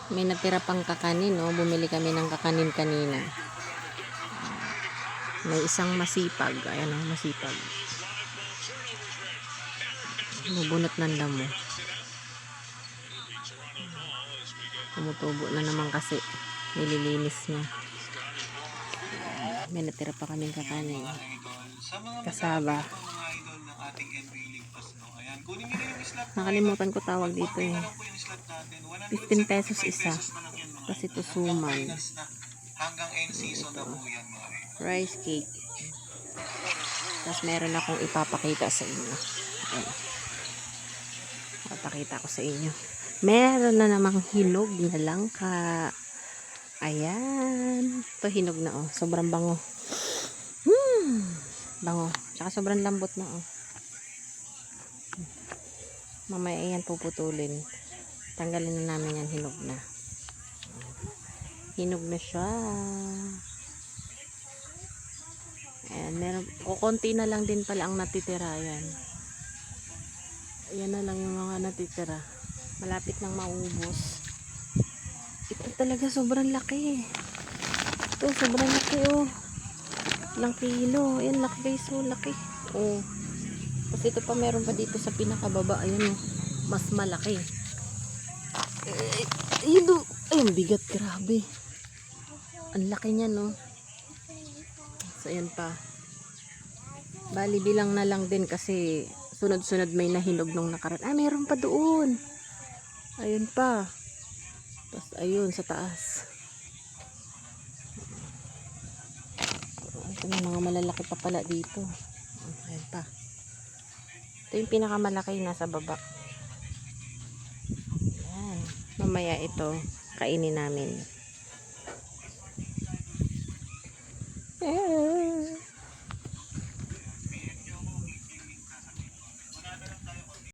May natira pang kakanin, no? Bumili kami ng kakanin kanina. May isang masipag. Ayan, oh, masipag. Bubunot ng damo. Tumutubo na naman kasi. Nililinis niya. May natira pa kaming kakanin. Kasaba. Nakalimutan ko tawag dito eh. 15 pesos isa. Kasi tusuman. Ito. Rice cake. Tapos meron akong ipapakita sa inyo. Ayan. Ipapakita ko sa inyo. Meron na namang hinog na langka. Ayan. Ito hinog na oh. Sobrang bango. Bango. Tsaka sobrang lambot na oh. Mamaya yan puputulin. Tanggalin na namin yan. Hinog na. Hinog na siya. Ayan. Meron, kukunti na lang din pala ang natitira. Ayan. Ayan na lang yung mga natitira. Malapit nang maubos. Ito talaga sobrang laki. Ito sobrang laki oh. Ilang kilo. Ayan, laki guys oh. Laki. Oh. Kasi ito pa meron pa dito sa pinakababa. Ayan oh. Mas malaki. Ayun. Ay, ang bigat. Grabe. Ang laki niya no. So ayan pa. Bali bilang na lang din kasi sunod-sunod may nahinog nung nakaraan. Ah, meron pa doon. Ayun pa. Tapos ayun sa taas. Ito may mga malalaki pa pala dito. Ayun pa. Ito yung pinakamalaki nasa baba. Ayan. Mamaya ito kainin namin.